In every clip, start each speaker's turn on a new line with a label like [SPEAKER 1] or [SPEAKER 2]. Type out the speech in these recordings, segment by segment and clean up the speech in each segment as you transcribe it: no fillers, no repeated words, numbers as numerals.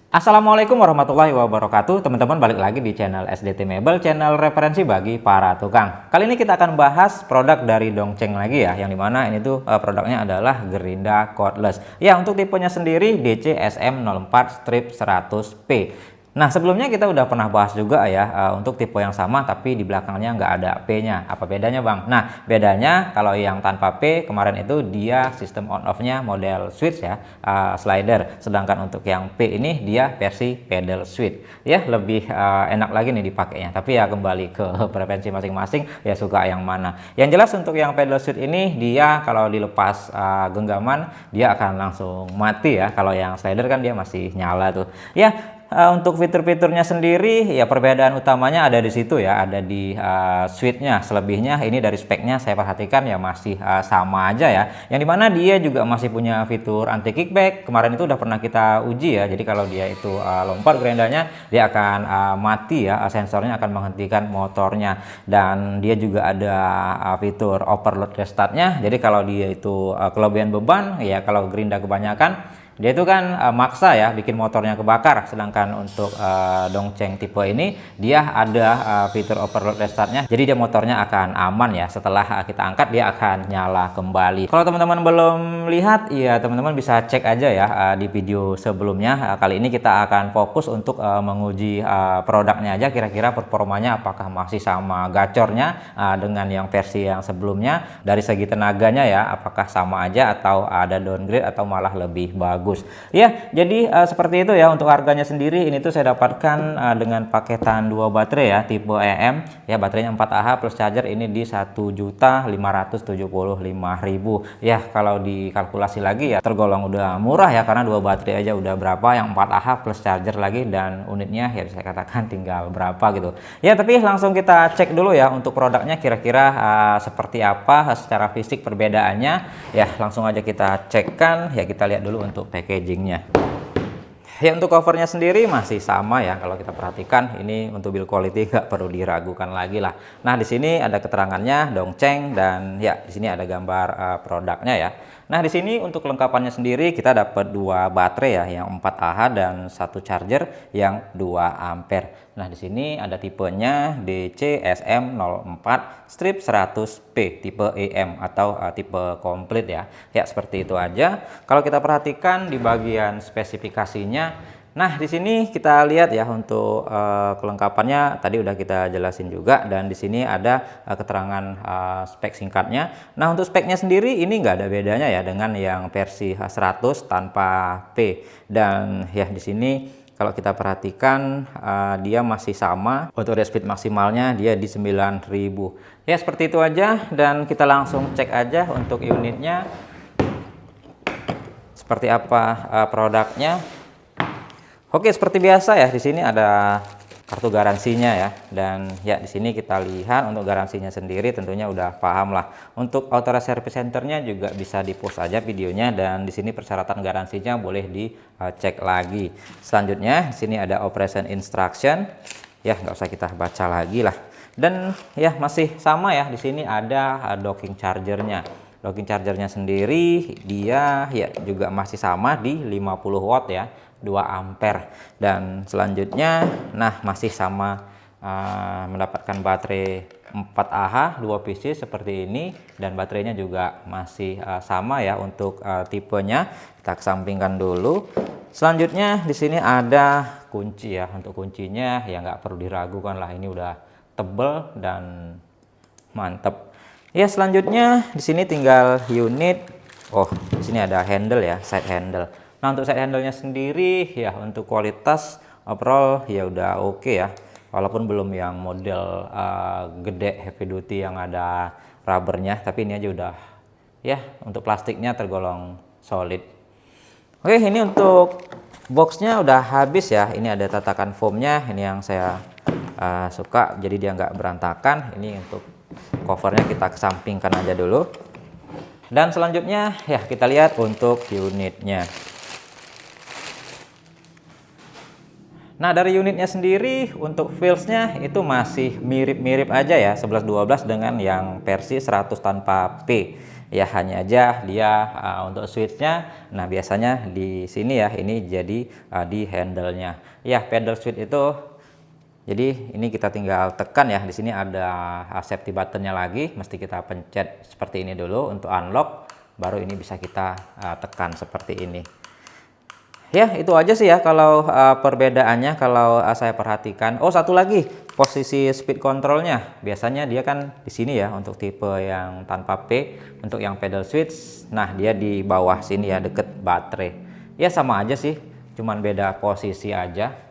[SPEAKER 1] Assalamualaikum warahmatullahi wabarakatuh. Teman-teman, balik lagi di channel SDT Mebel, channel referensi bagi para tukang. Kali ini kita akan bahas produk dari Dongcheng lagi ya, yang dimana ini tuh produknya adalah Gerinda Cordless. Ya, untuk tipenya sendiri DC SM04-100P. Nah, sebelumnya kita udah pernah bahas juga ya untuk tipe yang sama tapi di belakangnya nggak ada P-nya. Apa bedanya, Bang? Nah, bedanya kalau yang tanpa P kemarin itu dia sistem on off-nya model switch ya, slider. Sedangkan untuk yang P ini dia versi pedal switch. Ya, lebih enak lagi nih dipakainya. Tapi ya kembali ke preferensi masing-masing, ya suka yang mana. Yang jelas untuk yang pedal switch ini dia kalau dilepas genggaman dia akan langsung mati ya. Kalau yang slider kan dia masih nyala tuh. Ya, untuk fitur-fiturnya sendiri ya perbedaan utamanya ada di situ ya, ada di switch-nya. Selebihnya ini dari speknya saya perhatikan ya masih sama aja ya, yang dimana dia juga masih punya fitur anti kickback. Kemarin itu udah pernah kita uji ya, jadi kalau dia itu lompat gerendanya dia akan mati ya, sensornya akan menghentikan motornya. Dan dia juga ada fitur overload restart-nya, jadi kalau dia itu kelebihan beban ya, kalau gerinda kebanyakan dia itu kan maksa ya bikin motornya kebakar. Sedangkan untuk Dongcheng tipe ini dia ada fitur overload restartnya, jadi dia motornya akan aman ya, setelah kita angkat dia akan nyala kembali. Kalau teman-teman belum lihat ya teman-teman bisa cek aja ya di video sebelumnya. Kali ini kita akan fokus untuk menguji produknya aja, kira-kira performanya apakah masih sama gacornya dengan yang versi yang sebelumnya. Dari segi tenaganya ya apakah sama aja atau ada downgrade atau malah lebih bagus ya. Jadi seperti itu ya. Untuk harganya sendiri ini tuh saya dapatkan dengan paketan 2 baterai ya, tipe EM ya, baterainya 4Ah plus charger ini di 1.575.000 ya. Kalau dikalkulasi lagi ya tergolong udah murah ya, karena 2 baterai aja udah berapa, yang 4Ah plus charger lagi, dan unitnya ya saya katakan tinggal berapa gitu ya. Tapi langsung kita cek dulu ya untuk produknya kira-kira seperti apa secara fisik perbedaannya ya. Langsung aja kita cekkan ya, kita lihat dulu untuk packagingnya ya. Untuk covernya sendiri masih sama ya, kalau kita perhatikan ini untuk build quality nggak perlu diragukan lagi lah. Nah, di sini ada keterangannya Dongcheng, dan ya di sini ada gambar produknya ya. Nah, di sini untuk kelengkapannya sendiri kita dapat 2 baterai ya, yang 4Ah dan 1 charger yang 2 ampere. Nah, di sini ada tipenya DC SM04-100P tipe EM atau tipe komplit ya. Ya, seperti itu aja. Kalau kita perhatikan di bagian spesifikasinya, nah di sini kita lihat ya untuk kelengkapannya tadi udah kita jelasin juga, dan di sini ada keterangan spek singkatnya. Nah, untuk speknya sendiri ini nggak ada bedanya ya dengan yang versi 100 tanpa P. Dan ya di sini kalau kita perhatikan dia masih sama. Untuk real speed maksimalnya dia di 9.000 ya. Seperti itu aja, dan kita langsung cek aja untuk unitnya seperti apa produknya. Oke, seperti biasa ya, di sini ada kartu garansinya ya, dan ya di sini kita lihat untuk garansinya sendiri tentunya udah paham lah. Untuk authorized service centernya juga bisa di post aja videonya, dan di sini persyaratan garansinya boleh dicek lagi. Selanjutnya di sini ada operation instruction ya, nggak usah kita baca lagi lah. Dan ya masih sama ya, di sini ada docking chargernya. Docking chargernya sendiri dia ya juga masih sama di 50 watt ya, 2 ampere. Dan selanjutnya nah masih sama mendapatkan baterai 4Ah 2 PC seperti ini, dan baterainya juga masih sama ya untuk tipenya. Kita kesampingkan dulu. Selanjutnya di sini ada kunci ya. Untuk kuncinya ya nggak perlu diragukan lah, ini udah tebel dan mantep ya. Selanjutnya di sini tinggal unit. Oh, di sini ada handle ya, side handle. Nah, untuk side handle-nya sendiri ya untuk kualitas overall ya udah oke ya. Walaupun belum yang model gede heavy duty yang ada rubbernya, tapi ini aja udah ya, untuk plastiknya tergolong solid. Oke, ini untuk boxnya udah habis ya. Ini ada tatakan foamnya, ini yang saya suka, jadi dia nggak berantakan. Ini untuk covernya kita kesampingkan aja dulu. Dan selanjutnya ya kita lihat untuk unitnya. Nah, dari unitnya sendiri untuk feels-nya itu masih mirip-mirip aja ya, 1112 dengan yang versi 100 tanpa P. Ya, hanya aja dia untuk switch-nya, nah biasanya di sini ya, ini jadi di handle-nya. Ya, pedal switch itu, jadi ini kita tinggal tekan ya, di sini ada safety button-nya lagi, mesti kita pencet seperti ini dulu untuk unlock, baru ini bisa kita tekan seperti ini. Ya, itu aja sih ya kalau perbedaannya kalau saya perhatikan. Oh, satu lagi, posisi speed controlnya. Biasanya dia kan di sini ya untuk tipe yang tanpa P, untuk yang pedal switch. Nah, dia di bawah sini ya, deket baterai. Ya, sama aja sih, cuman beda posisi aja.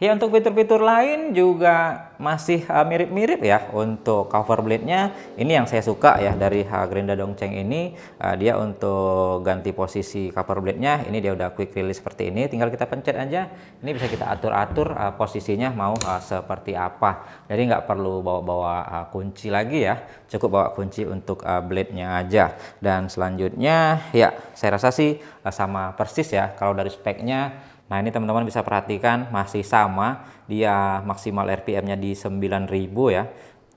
[SPEAKER 1] Ya, untuk fitur-fitur lain juga masih mirip-mirip ya. Untuk cover blade-nya ini yang saya suka ya dari Gerinda Dongcheng ini. Dia untuk ganti posisi cover blade-nya ini dia udah quick release seperti ini, tinggal kita pencet aja. Ini bisa kita atur-atur posisinya mau seperti apa. Jadi nggak perlu bawa-bawa kunci lagi ya, cukup bawa kunci untuk blade-nya aja. Dan selanjutnya ya saya rasa sih sama persis ya kalau dari speknya. Nah, ini teman-teman bisa perhatikan masih sama, dia maksimal RPM-nya di 9000 ya.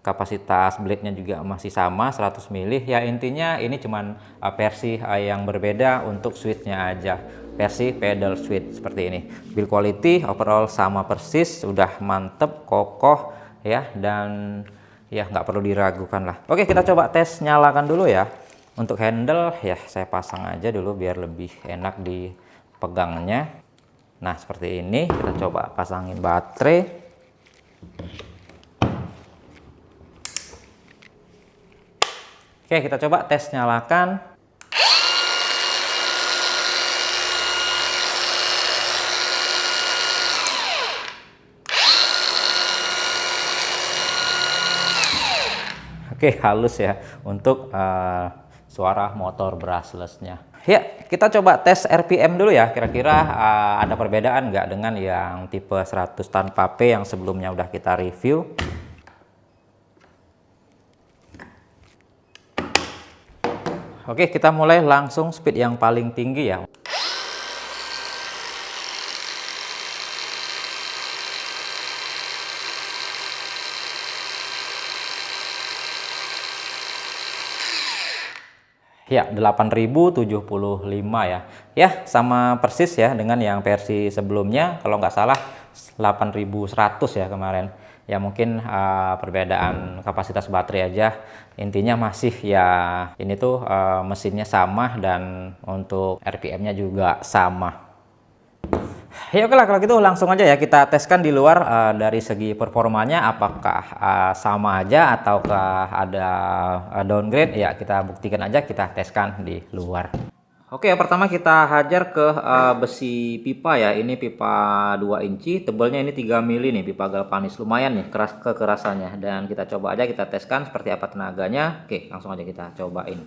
[SPEAKER 1] Kapasitas blade-nya juga masih sama 100 mili. Ya, intinya ini cuman versi yang berbeda untuk switch-nya aja. Versi pedal switch seperti ini. Build quality overall sama persis, udah mantep, kokoh ya, dan ya nggak perlu diragukan lah. Oke, kita coba tes nyalakan dulu ya. Untuk handle ya saya pasang aja dulu biar lebih enak dipegangnya. Nah, seperti ini kita coba pasangin baterai. Oke, kita coba tes nyalakan. Oke, halus ya untuk suara motor brushless-nya. Ya, kita coba tes RPM dulu ya. Kira-kira ada perbedaan nggak dengan yang tipe 100 tanpa P yang sebelumnya udah kita review. Oke, kita mulai langsung speed yang paling tinggi ya. Ya, 8075 ya. Ya, sama persis ya dengan yang versi sebelumnya. Kalau nggak salah 8100 ya kemarin. Ya mungkin perbedaan kapasitas baterai aja. Intinya masih ya ini tuh mesinnya sama dan untuk RPM-nya juga sama. Ya oke lah kalau gitu langsung aja ya kita teskan di luar dari segi performanya apakah sama aja ataukah ada downgrade ya kita buktikan aja kita teskan di luar. Oke, yang pertama kita hajar ke besi pipa ya. Ini pipa 2 inci, tebalnya ini 3 mili nih pipa galvanis. Lumayan nih kekerasannya dan kita coba aja kita teskan seperti apa tenaganya. Oke, langsung aja kita cobain.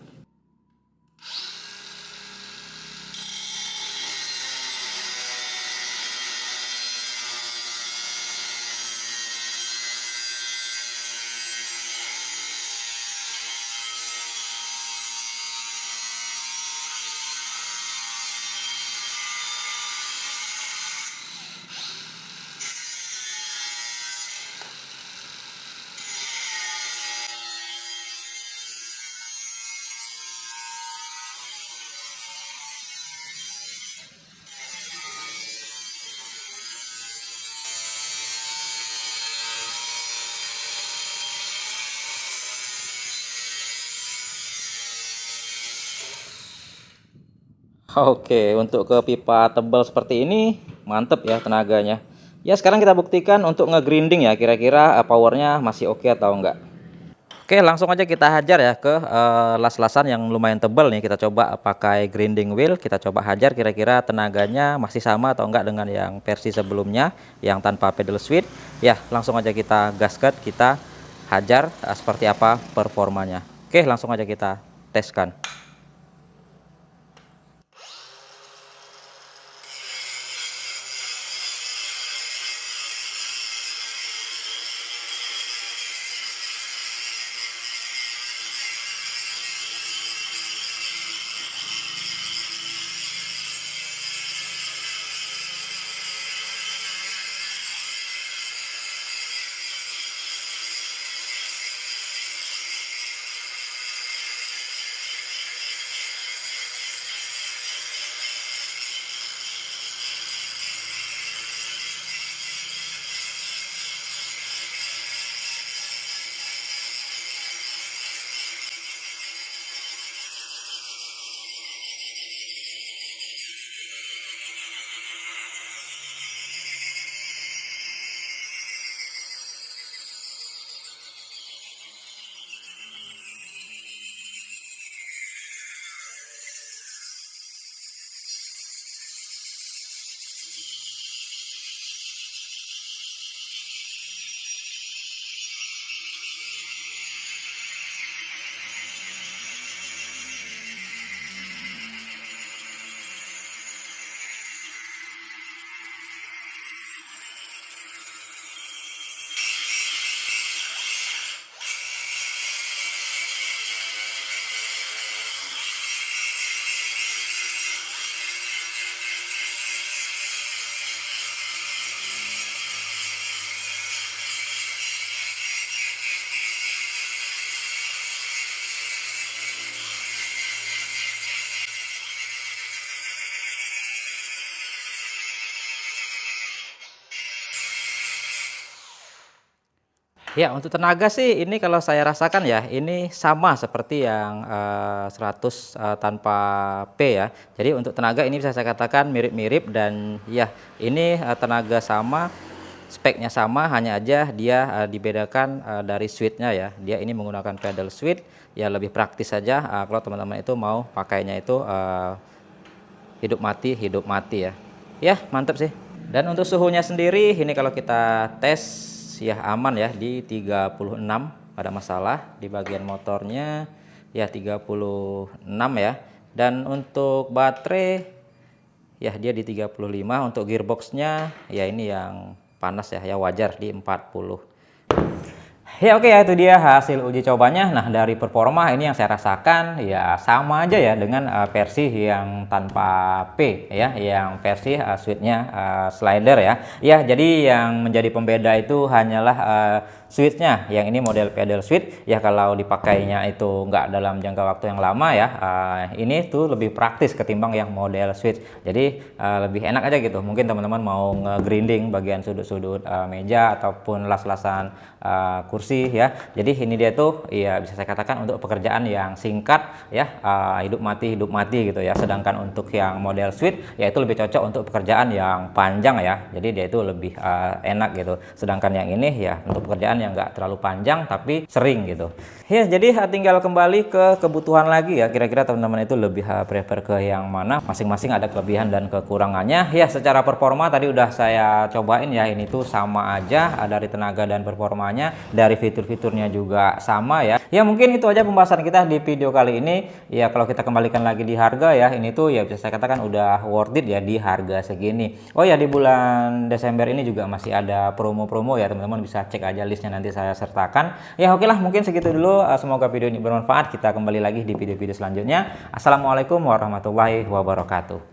[SPEAKER 1] Oke, untuk ke pipa tebal seperti ini mantep ya tenaganya. Ya sekarang kita buktikan untuk nge-grinding ya, kira-kira powernya masih oke atau enggak. Oke, langsung aja kita hajar ya ke las-lasan yang lumayan tebal nih. Kita coba pakai grinding wheel, kita coba hajar kira-kira tenaganya masih sama atau enggak dengan yang versi sebelumnya yang tanpa pedal switch. Ya, langsung aja kita gasket, kita hajar seperti apa performanya. Oke, langsung aja kita teskan. Ya, untuk tenaga sih ini kalau saya rasakan ya, ini sama seperti yang 100 tanpa P ya. Jadi untuk tenaga ini bisa saya katakan mirip-mirip dan ya ini tenaga sama, speknya sama, hanya aja dia dibedakan dari switch-nya ya. Dia ini menggunakan pedal switch, ya lebih praktis saja kalau teman-teman itu mau pakainya itu hidup mati ya. Ya, mantap sih. Dan untuk suhunya sendiri ini kalau kita tes ya aman ya di 36, ada masalah di bagian motornya ya 36 ya. Dan untuk baterai ya dia di 35, untuk gearboxnya ya ini yang panas ya, ya wajar di 40. Ya oke ya, itu dia hasil uji cobanya. Nah dari performa ini yang saya rasakan ya sama aja ya dengan versi yang tanpa P ya, yang versi switch-nya slider ya. Ya jadi yang menjadi pembeda itu hanyalah switch-nya, yang ini model pedal switch ya. Kalau dipakainya itu nggak dalam jangka waktu yang lama ya, ini tuh lebih praktis ketimbang yang model switch. Jadi lebih enak aja gitu. Mungkin teman-teman mau nge-grinding bagian sudut-sudut meja ataupun las-lasan kursi ya. Jadi ini dia tuh ya bisa saya katakan untuk pekerjaan yang singkat ya, hidup mati gitu ya. Sedangkan untuk yang model switch ya itu lebih cocok untuk pekerjaan yang panjang ya. Jadi dia itu lebih enak gitu. Sedangkan yang ini ya untuk pekerjaan yang enggak terlalu panjang tapi sering gitu. Ya jadi tinggal kembali ke kebutuhan lagi ya. Kira-kira teman-teman itu lebih prefer ke yang mana? Masing-masing ada kelebihan dan kekurangannya. Ya secara performa tadi udah saya cobain ya, ini tuh sama aja dari tenaga dan performanya, dari fitur-fiturnya juga sama ya. Ya mungkin itu aja pembahasan kita di video kali ini. Ya kalau kita kembalikan lagi di harga ya, ini tuh ya bisa saya katakan udah worth it ya di harga segini. Oh ya di bulan Desember ini juga masih ada promo-promo ya, teman-teman bisa cek aja listnya, nanti saya sertakan. Ya oke lah, mungkin segitu dulu. Semoga video ini bermanfaat. Kita kembali lagi di video-video selanjutnya. Assalamualaikum warahmatullahi wabarakatuh.